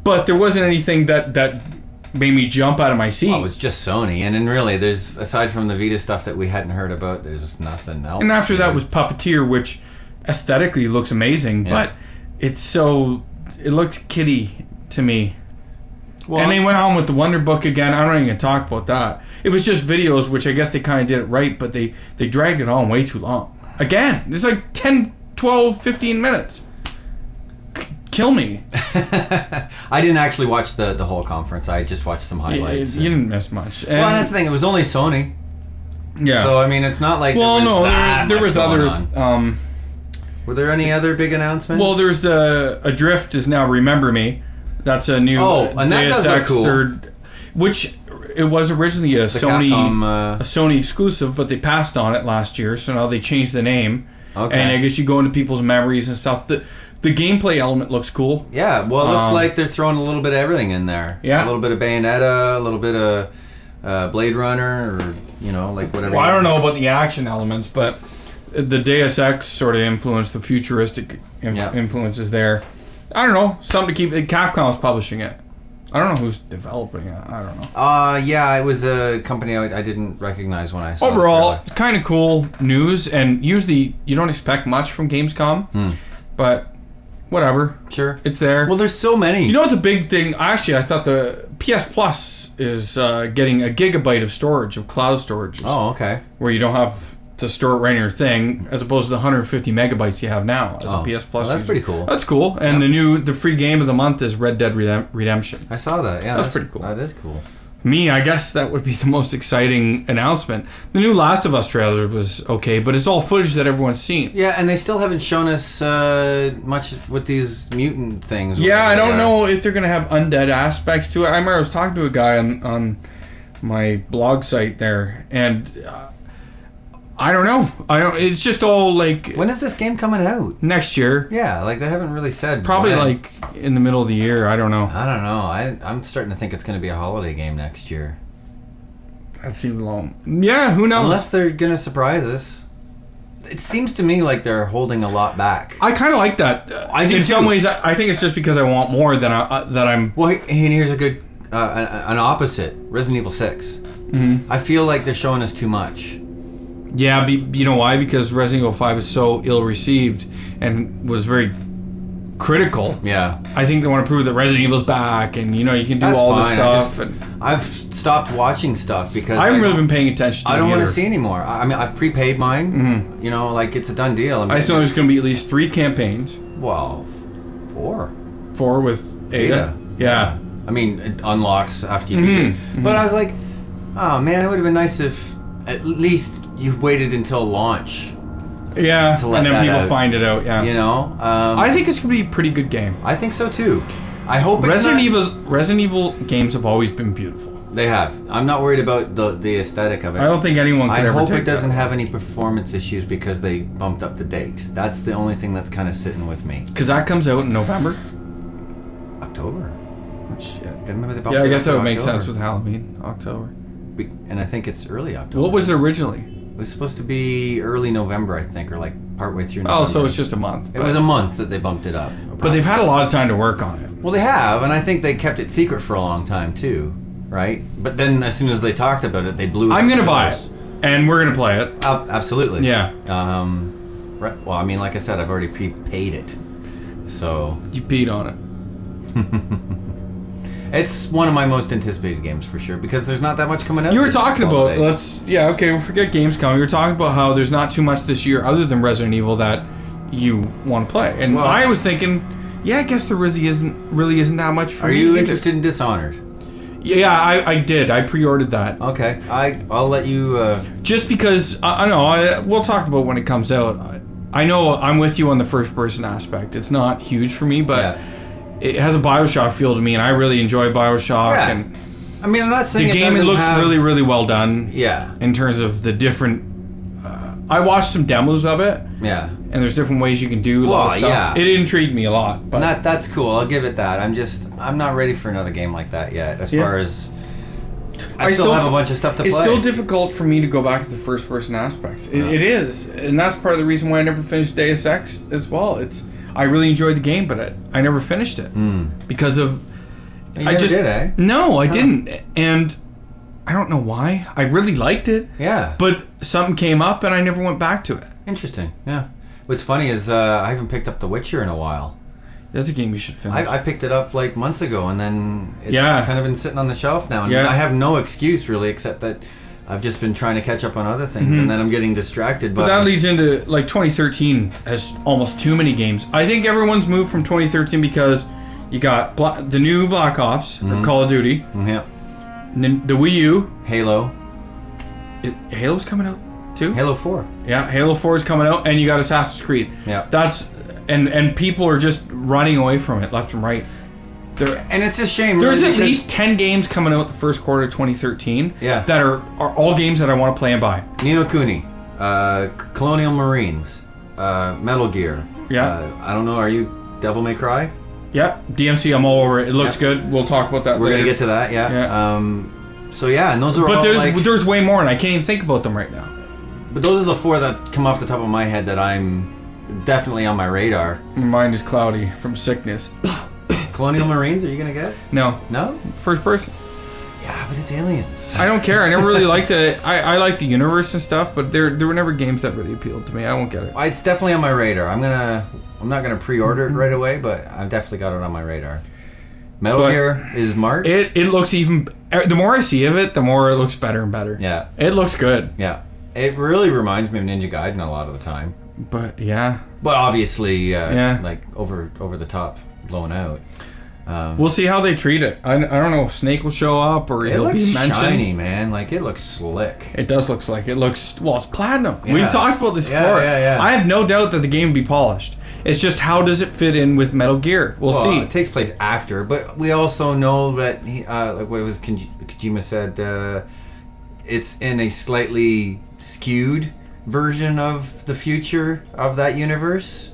but there wasn't anything that made me jump out of my seat. Well, it was just Sony, and then really, there's aside from the Vita stuff that we hadn't heard about, there's just nothing else. And after that was Puppeteer, which aesthetically looks amazing, but it looks kiddie to me. Well, and they went on with the Wonder Book again. I'm not even gonna talk about that. It was just videos, which I guess they kind of did it right, but they dragged it on way too long. Again, it's like 10, 12, 15 minutes. Kill me. I didn't actually watch the whole conference. I just watched some highlights. You didn't miss much. And well, that's the thing. It was only Sony. Yeah. So I mean, it's not like there was other. Were there any other big announcements? Well, there's Adrift is now Remember Me. That's a new and that does look cool. third, which it was originally a Sony exclusive, but they passed on it last year, so now they changed the name. Okay. And I guess you go into people's memories and stuff. The gameplay element looks cool. Yeah, well, it looks like they're throwing a little bit of everything in there. Yeah. A little bit of Bayonetta, a little bit of Blade Runner, or, like whatever. Well, I don't know about the action elements, but the Deus Ex sort of influence, the futuristic influences there. I don't know. Something to keep... Capcom's publishing it. I don't know who's developing it. I don't know. Yeah, it was a company I didn't recognize when I saw it. Overall, kind of cool news, and usually you don't expect much from Gamescom, but... Whatever. Sure. It's there. Well, there's so many. You know what's a big thing? Actually, I thought the PS Plus is getting a gigabyte of storage, of cloud storage. Oh, okay. Where you don't have to store it right in your thing, as opposed to the 150 megabytes you have now as a PS Plus. Well, that's pretty cool. That's cool. And the free game of the month is Red Dead Redemption. I saw that. Yeah, that's pretty cool. That is cool. Me, I guess that would be the most exciting announcement. The new Last of Us trailer was okay, but it's all footage that everyone's seen. Yeah, and they still haven't shown us much with these mutant things. Yeah, I don't know if they're going to have undead aspects to it. I remember I was talking to a guy on my blog site there, and I don't know. It's just all like... When is this game coming out? Next year. Yeah, they haven't really said. Probably when. like in the middle of the year. I don't know. I don't know. I'm starting to think it's going to be a holiday game next year. That seems long. Yeah, who knows? Unless they're going to surprise us. It seems to me like they're holding a lot back. I kind of like that. I do in too. some ways, I think it's just because I want more than I'm... Well, and here's a good... an opposite. Resident Evil 6. Mm-hmm. I feel like they're showing us too much. Yeah, you know why? Because Resident Evil 5 was so ill-received and was very critical. Yeah. I think they want to prove that Resident Evil's back and, you can do all this stuff. I've stopped watching stuff because... I haven't really been paying attention to it I don't want to see anymore. I mean, I've prepaid mine. Mm-hmm. It's a done deal. I just know there's going to be at least 3 campaigns. Well, 4. 4 with Ada? Yeah. I mean, it unlocks after you beat it. But I was like, oh man, it would have been nice if at least you waited until launch. Yeah, to let and then that people out, find it out. Yeah, you know. I think it's gonna be a pretty good game. I think so too. I hope it's Resident Evil games have always been beautiful. They have. I'm not worried about the aesthetic of it. I don't think anyone could I ever hope take it doesn't that. have any performance issues because they bumped up the date. That's the only thing that's kind of sitting with me. Because that comes out in November. October. Shit. Remember they bumped Yeah, I it guess up that to would make October. sense with Halloween, October. And I think it's early October. What was it originally? It was supposed to be early November, I think, or like partway through November. Oh, so it's just a month. It was a month that they bumped it up. But they've had a lot of time to work on it. Well, they have, and I think they kept it secret for a long time too, right? But then as soon as they talked about it, they blew. I'm gonna buy it, and we're gonna play it. Absolutely. Yeah. Right, well, I mean, like I said, I've already prepaid it, so You peed on it. it's one of my most anticipated games for sure because there's not that much coming out. You were this talking about holiday. we'll forget Gamescom. You were talking about how there's not too much this year other than Resident Evil that you want to play, and Well, I was thinking, yeah, I guess there really isn't that much for Are me. you interested in Dishonored? Yeah, I did. I pre-ordered that. Okay, I'll let you. Just because I know we'll talk about when it comes out. I know I'm with you on the first-person aspect. It's not huge for me, but it has a BioShock feel to me, and I really enjoy BioShock. Yeah. And I mean, I'm not saying the game doesn't looks have, really, really well done. Yeah. In terms of the different, I watched some demos of it. Yeah. And there's different ways you can do a lot of stuff. Yeah. It intrigued me a lot. But That's cool. I'll give it that. I'm not ready for another game like that yet. As far as I still have a bunch of stuff to play. It's still difficult for me to go back to the first person aspect. It is, and that's part of the reason why I never finished Deus Ex as well. I really enjoyed the game, but I never finished it because of. You never did, eh? No, I didn't, and I don't know why. I really liked it. Yeah. But something came up, and I never went back to it. Interesting. Yeah. What's funny is I haven't picked up The Witcher in a while. That's a game you should finish. I picked it up like months ago, and then it's kind of been sitting on the shelf now. And I have no excuse really, except that I've just been trying to catch up on other things, and then I'm getting distracted. But that leads into like 2013 has almost too many games. I think everyone's moved from 2013 because you got the new Black Ops, or Call of Duty. Yeah. And then the Wii U. Halo. Halo's coming out too? Halo 4. Yeah, Halo 4 is coming out, and you got Assassin's Creed. Yeah. That's and people are just running away from it left and right. And it's a shame. There's really, at least 10 games coming out the first quarter of 2013 that are all games that I want to play and buy. Ni no Kuni, Colonial Marines, Metal Gear. Yeah. I don't know, are you Devil May Cry? Yeah, DMC, I'm all over it. It looks good. We'll talk about that We're later. going to get to that, yeah. So yeah, and those are all there's way more, and I can't even think about them right now. But those are the four that come off the top of my head that I'm definitely on my radar. My mind is cloudy from sickness. Colonial Marines, are you going to get? No. No? First person? Yeah, but it's aliens. I don't care. I never really liked it. I like the universe and stuff, but there were never games that really appealed to me. I won't get it. It's definitely on my radar. I'm not gonna pre-order it right away, but I've definitely got it on my radar. Metal Gear is March. It looks even. The more I see of it, the more it looks better and better. Yeah. It looks good. Yeah. It really reminds me of Ninja Gaiden a lot of the time. But yeah. But obviously, like over the top, blown out. We'll see how they treat it. I don't know if Snake will show up or it'll be mentioned. It looks shiny, man. Like, it looks slick. It does look slick. It looks, well, it's platinum. Yeah. We've talked about this before. Yeah. I have no doubt that the game will be polished. It's just how does it fit in with Metal Gear? We'll see. It takes place after, but we also know that, like what was Kojima said, it's in a slightly skewed version of the future of that universe.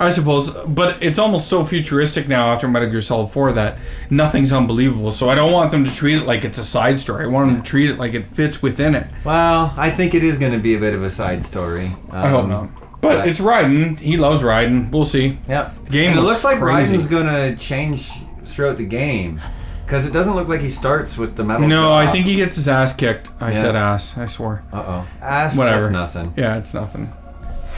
I suppose, but it's almost so futuristic now after Metal Gear Solid 4 that nothing's unbelievable. So I don't want them to treat it like it's a side story. I want them to treat it like it fits within it. Well, I think it is going to be a bit of a side story. I hope not. But it's Raiden. He loves Raiden. We'll see. Yeah. The game and it looks like crazy. Raiden's going to change throughout the game. Because it doesn't look like he starts with the metal No, drop. I think he gets his ass kicked. I said ass. I swore. Uh-oh. Ass, Whatever. that's nothing. Yeah, it's nothing.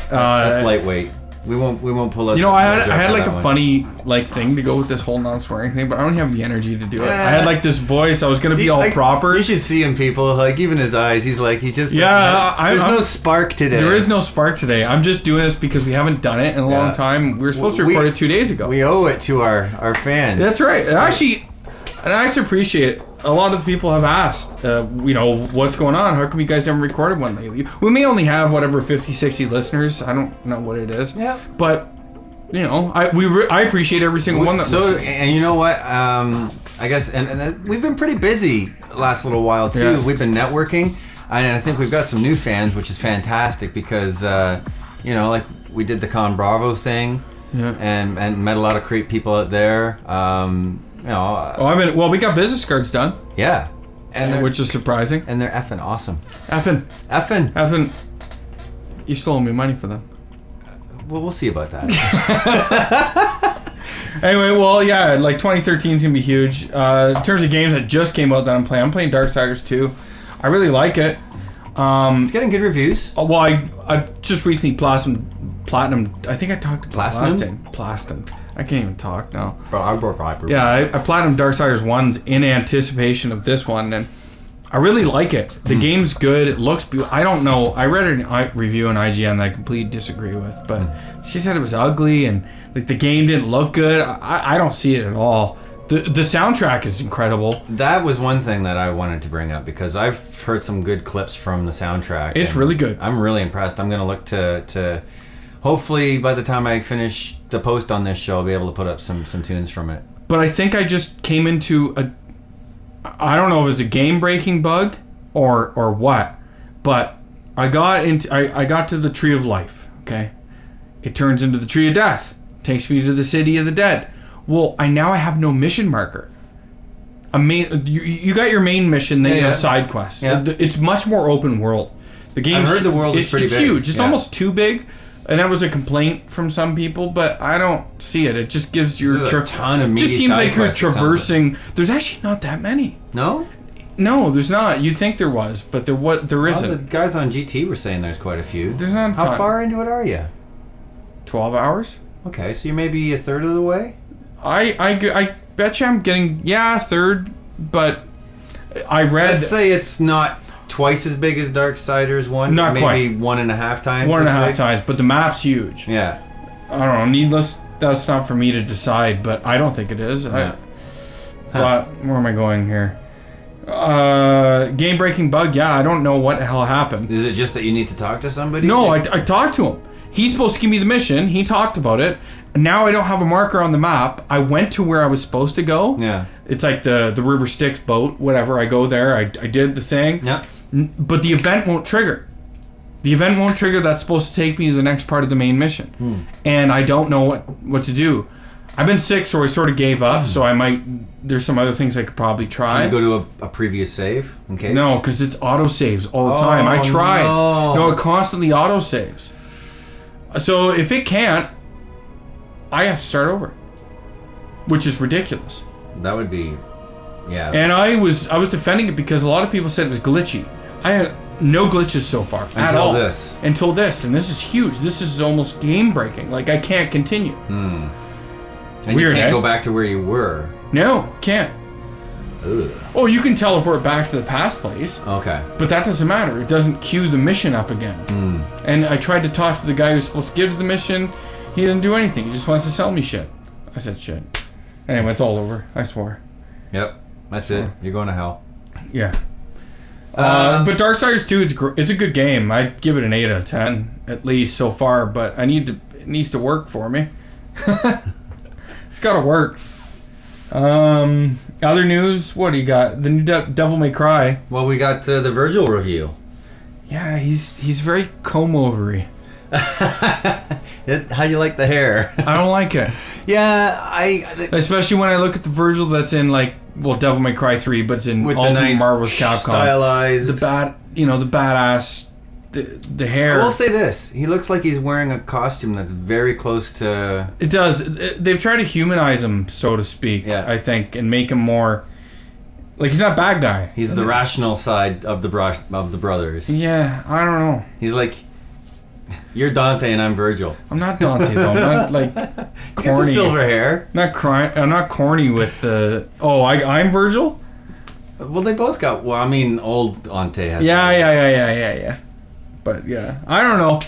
That's lightweight. We won't pull out. You know, the I joke had on like that a one. funny like thing to go with this whole non-swearing thing, but I don't have the energy to do it. I had like this voice. I was gonna be all proper. You should see him, people. Like even his eyes, he's just. Yeah, there's no spark today. There is no spark today. I'm just doing this because we haven't done it in a long time. We were supposed to record it 2 days ago. We owe it to our fans. That's right. Actually, and I actually appreciate it. A lot of the people have asked, what's going on? How come you guys haven't recorded one lately? We may only have, 50, 60 listeners. I don't know what it is. Yeah. But, I appreciate every single one that listens. And you know what? I guess, and we've been pretty busy the last little while, too. Yeah. We've been networking. And I think we've got some new fans, which is fantastic because, like we did the Con Bravo thing. Yeah. And met a lot of great people out there. We got business cards done. Yeah. Which is surprising. And they're effing awesome. Effing. You stole me money for them. Well, we'll see about that. Anyway, 2013 is going to be huge. In terms of games that just came out that I'm playing Darksiders 2. I really like it. It's getting good reviews. I just recently platinum. I think I talked to Platinum. I can't even talk now. Yeah, I platinumed Darksiders 1 in anticipation of this one, and I really like it. The game's good. It looks beautiful. I don't know. I read a review on IGN that I completely disagree with, but she said it was ugly and like the game didn't look good. I don't see it at all. The soundtrack is incredible. That was one thing that I wanted to bring up because I've heard some good clips from the soundtrack. It's really good. I'm really impressed. I'm going to look to hopefully by the time I finish the post on this show, I'll be able to put up some tunes from it. But I think I just came into I don't know if it's a game-breaking bug or what, but I got to the Tree of Life, okay? It turns into the Tree of Death. Takes me to the City of the Dead. Well, I have no mission marker. You got your main mission, then you have side quests. Yeah. It's much more open world. The game. I've heard the world is pretty big. It's huge. It's almost too big, and that was a complaint from some people. But I don't see it. It just gives you a ton of meaty just seems side like you're quests, it sounds traversing. There's actually not that many. No, there's not. You'd think there was, but there isn't. The guys on GT were saying there's quite a few. There's not. How far into it are you? 12 hours. Okay, so you're maybe a third of the way. I bet you I'm getting a third, but I read. Let's say it's not twice as big as Darksiders 1. Not maybe quite. 1.5 times. 1.5 times, but the map's huge. Yeah. I don't know. Needless. That's not for me to decide, but I don't think it is. Yeah. But where am I going here? Game breaking bug. Yeah, I don't know what the hell happened. Is it just that you need to talk to somebody? No, I talked to him. He's supposed to give me the mission. He talked about it. Now I don't have a marker on the map. I went to where I was supposed to go. Yeah. It's like the River Styx boat, whatever. I go there. I did the thing. Yeah. But the event won't trigger. The event won't trigger. That's supposed to take me to the next part of the main mission. And I don't know what to do. I've been sick, so I sort of gave up. So there's some other things I could probably try. Can you go to a previous save in case? No, because it's auto saves all the time. I tried. No, it constantly auto saves. So if it can't, I have to start over, which is ridiculous. That would be, yeah. And I was defending it because a lot of people said it was glitchy. I had no glitches so far at all. Until this, and this is huge. This is almost game breaking. Like I can't continue. And Weird, you can't go back to where you were. No, can't. Ugh. Oh, you can teleport back to the past place. Okay. But that doesn't matter. It doesn't queue the mission up again. And I tried to talk to the guy who's supposed to give the mission. He doesn't do anything. He just wants to sell me shit. I said shit. Anyway, it's all over. I swore. Yep. That's it. You're going to hell. Yeah. But Darksiders 2, it's a good game. I'd give it an 8 out of 10, at least so far, but it needs to work for me. It's got to work. Other news, what do you got? The new Devil May Cry. Well, we got the Virgil review. Yeah, he's very comb-overy. How you like the hair? I don't like it. Yeah, especially when I look at the Virgil that's in Devil May Cry 3, but it's in with Ultimate the nice Marvel's Capcom. Stylized. The badass, the hair. I will say this: he looks like he's wearing a costume that's very close to. It does. They've tried to humanize him, so to speak. Yeah. I think, and make him more. Like he's not a bad guy. He's the rational side of the brothers. Yeah, I don't know. He's like, You're Dante and I'm Virgil. I'm not Dante though. I'm not like You got the corny. silver hair. Not crying. I'm not corny with the. Oh, I'm Virgil. Well, they both got. Well, I mean, old Dante has. Yeah. But yeah, I don't know.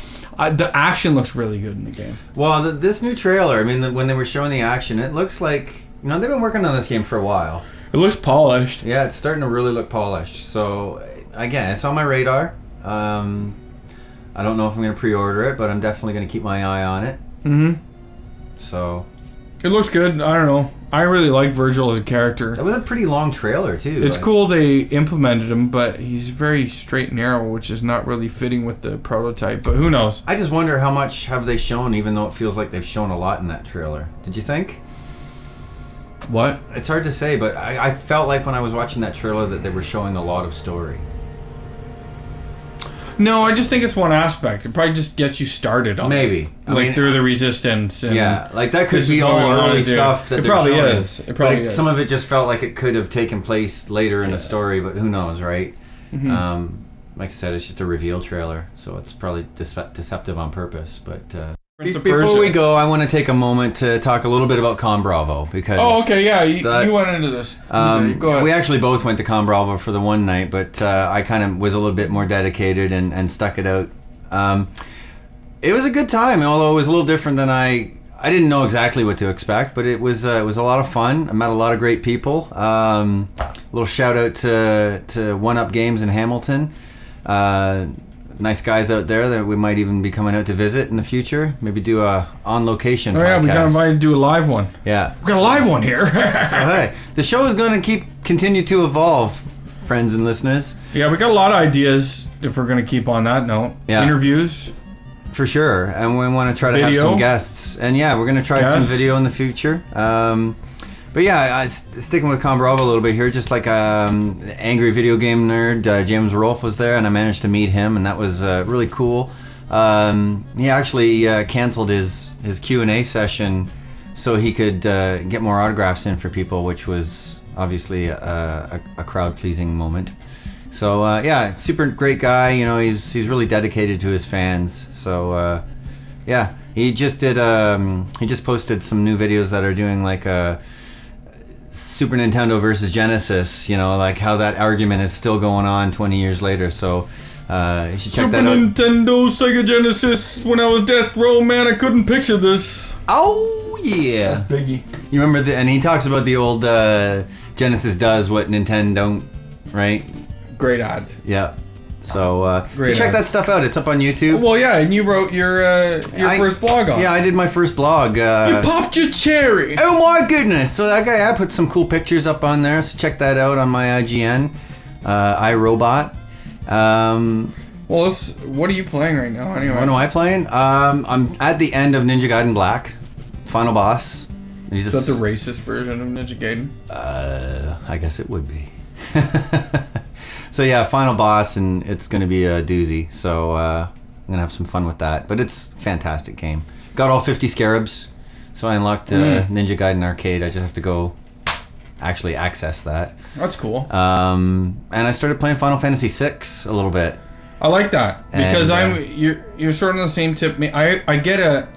The action looks really good in the game. Well, this new trailer. I mean, when they were showing the action, it looks like they've been working on this game for a while. It looks polished. Yeah, it's starting to really look polished. So again, it's on my radar. I don't know if I'm going to pre-order it, but I'm definitely going to keep my eye on it. Mm-hmm. So it looks good. I don't know. I really like Virgil as a character. That was a pretty long trailer too. It's cool they implemented him, but he's very straight and narrow, which is not really fitting with the prototype. But who knows? I just wonder how much have they shown, even though it feels like they've shown a lot in that trailer. Did you think? What? It's hard to say, but I felt like when I was watching that trailer that they were showing a lot of story. No, I just think it's one aspect. It probably just gets you started on Maybe. it. I mean, through the resistance. And yeah, like that could this be is all what we wanna early do. stuff that It they're probably showing. is. It probably is. Some of it just felt like it could have taken place later in the story, but who knows, right? Mm-hmm. Like I said, it's just a reveal trailer, so it's probably deceptive on purpose. But Prince of before Persia. we go, I want to take a moment to talk a little bit about Con Bravo because. Oh, okay, yeah, you went into this. Okay, go ahead. We actually both went to Con Bravo for the one night, but I kind of was a little bit more dedicated and stuck it out. It was a good time, although it was a little different than I didn't know exactly what to expect, but it was a lot of fun. I met a lot of great people. A little shout out to One Up Games in Hamilton. Nice guys out there that we might even be coming out to visit in the future. Maybe do a on location podcast. Yeah, we got invited to do a live one. Yeah, We got a live one here. so hey, the show is going to continue to evolve, friends and listeners. Yeah, we got a lot of ideas if we're going to keep on that note. Yeah. Interviews. For sure, and we want to try to have Video. some guests, and yeah, we're going to try some Guests. video in the future. But yeah, sticking with Con Bravo a little bit here, just like angry video game nerd, James Rolfe was there, and I managed to meet him, and that was really cool. He actually canceled his Q&A session so he could get more autographs in for people, which was obviously a crowd-pleasing moment. So yeah, super great guy. You know, he's really dedicated to his fans. So yeah, he just posted some new videos that are doing like a Super Nintendo versus Genesis. You know, like how that argument is still going on 20 years later. So you should check Super that out. Nintendo, Sega Genesis. When I was death row, man, I couldn't picture this. Oh yeah, Biggie. you remember and he talks about the old Genesis does what Nintendo don't, right? Great ads. Yeah. So, Great check ad. that stuff out. It's up on YouTube. Well, yeah, and you wrote your first blog on. Yeah, I did my first blog. You popped your cherry. Oh my goodness! So that guy, I put some cool pictures up on there. So check that out on my IGN, iRobot. Well, what are you playing right now, anyway? What am I playing? I'm at the end of Ninja Gaiden Black, final boss. Is that the racist version of Ninja Gaiden? I guess it would be. So yeah, final boss, and it's going to be a doozy. So I'm going to have some fun with that. But it's a fantastic game. Got all 50 scarabs, so I unlocked Ninja Gaiden Arcade. I just have to go actually access that. That's cool. And I started playing Final Fantasy VI a little bit. I like that because And, you're sort of on the same tip. I get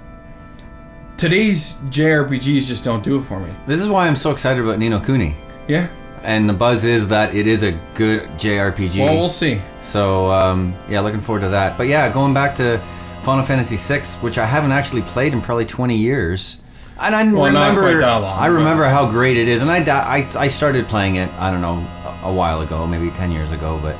today's JRPGs just don't do it for me. This is why I'm so excited about Ni no Kuni. Yeah. And the buzz is that it is a good JRPG. Well, we'll see. So, yeah, looking forward to that. But yeah, going back to Final Fantasy VI, which I haven't actually played in probably 20 years. And I Well, not remember, quite that long, I remember how great it is. And I started playing it, I don't know, a while ago, maybe 10 years ago, but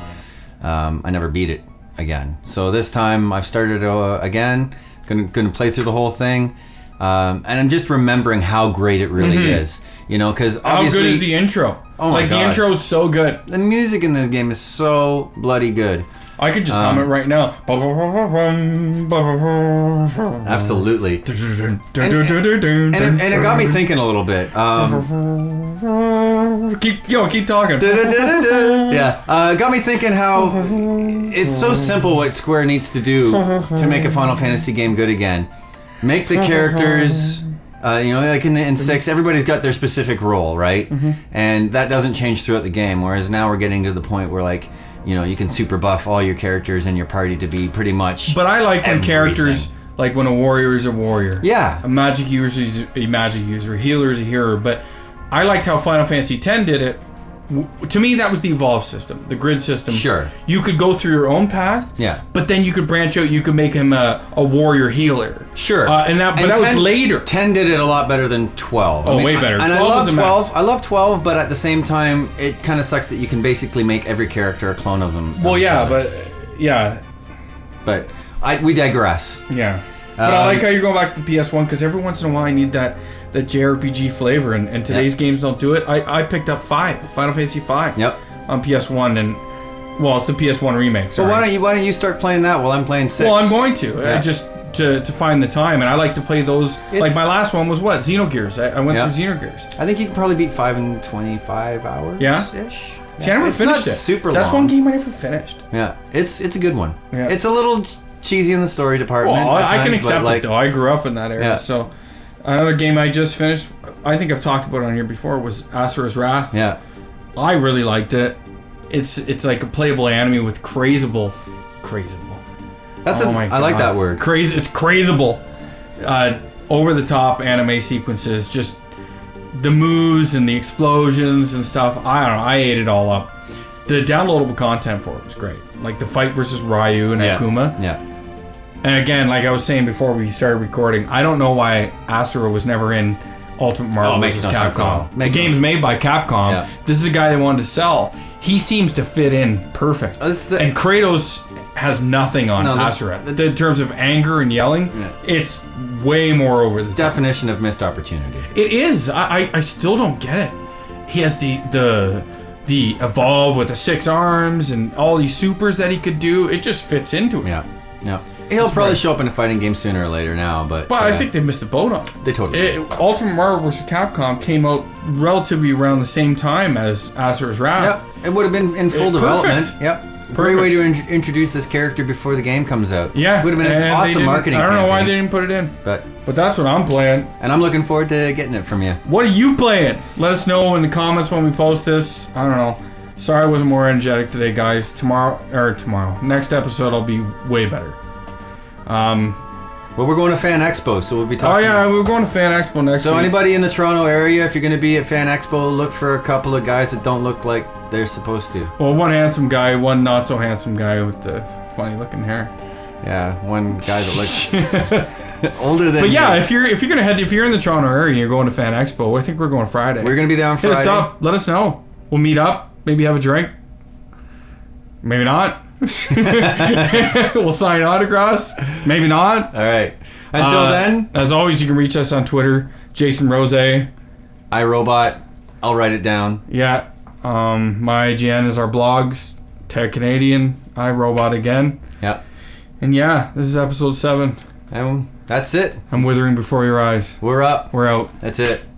I never beat it again. So this time I've started again, gonna play through the whole thing. And I'm just remembering how great it really is. You know, because obviously... How good is the intro? Oh my God. The intro is so good. The music in this game is so bloody good. I could just hum it right now. Absolutely. And it got me thinking a little bit. Keep talking. Yeah, it got me thinking how it's so simple what Square needs to do to make a Final Fantasy game good again. Make the characters, like in 6, everybody's got their specific role, right? And that doesn't change throughout the game, whereas now we're getting to the point where, like, you can super buff all your characters in your party to be pretty much. But I like when everything. Characters, like when a warrior is a warrior. Yeah. A magic user is a magic user. A healer is a healer. But I liked how Final Fantasy X did it. To me, that was the evolve system, the grid system. Sure. You could go through your own path. Yeah. But then you could branch out. You could make him a warrior healer. Sure. But that was later. 10 did it a lot better than 12. Oh, way better. And 12 I love was a 12. mess. I love 12, but at the same time, it kind of sucks that you can basically make every character a clone of them. Well, yeah, but yeah. But we digress. Yeah. But I like how you're going back to the PS1 because every once in a while I need that JRPG flavor, and today's games don't do it. I picked up Final Fantasy V. Yep. On PS1, and well, it's the PS1 remake. So why don't you start playing that while I'm playing 6? Well, I'm going to just to find the time, and I like to play those. Like my last one was what Xenogears. I went through Xenogears. I think you can probably beat 5 in 25 hours. Ish. See, I never finished it. Super long. That's one game I never finished. Yeah, it's a good one. Yeah. It's a little cheesy in the story department. Well, I can accept it though. I grew up in that era, so. Another game I just finished, I think I've talked about it on here before, was Asura's Wrath. Yeah. I really liked it. It's like a playable anime with crazeable. I like that word. It's crazeable. Over the top anime sequences, just the moves and the explosions and stuff. I don't know. I ate it all up. The downloadable content for it was great. Like the fight versus Ryu and Akuma. Yeah. And again, like I was saying before we started recording, I don't know why Asura was never in Ultimate Marvel vs. Capcom. The game's made by Capcom. Yeah. This is a guy they wanted to sell. He seems to fit in perfect. And Kratos has nothing on Asura. In terms of anger and yelling, it's way more over the top. Definition of missed opportunity. It is. I still don't get it. He has the evolve with the 6 arms and all these supers that he could do. It just fits into him. Yeah. He'll probably show up in a fighting game sooner or later now, but I think they missed the boat on it. They totally did. Ultimate Marvel vs. Capcom came out relatively around the same time as Asura's Wrath. Yep, it would have been in full development. Yep. Great way to introduce this character before the game comes out. Yeah. It would have been an awesome marketing I don't know campaign. why they didn't put it in. But that's what I'm playing. And I'm looking forward to getting it from you. What are you playing? Let us know in the comments when we post this. I don't know. Sorry I wasn't more energetic today, guys. Tomorrow. Next episode I'll be way better. Well, we're going to Fan Expo, so we'll be talking. Oh yeah, we're going to Fan Expo next week. So anybody in the Toronto area, if you're going to be at Fan Expo, look for a couple of guys that don't look like they're supposed to. Well, one handsome guy, one not so handsome guy with the funny looking hair. Yeah, one guy that looks older than. But yeah, if you're in the Toronto area and you're going to Fan Expo, I think we're going Friday. We're going to be there on Friday. Hit us up. Let us know. We'll meet up. Maybe have a drink. Maybe not. We'll sign autographs. Maybe not. All right. Until then, as always, you can reach us on Twitter. Jason Rose. iRobot. I'll write it down. Yeah. My IGN is our blogs. Ted Canadian. iRobot again. Yep. And yeah, this is episode 7. And that's it. I'm withering before your eyes. We're up. We're out. That's it.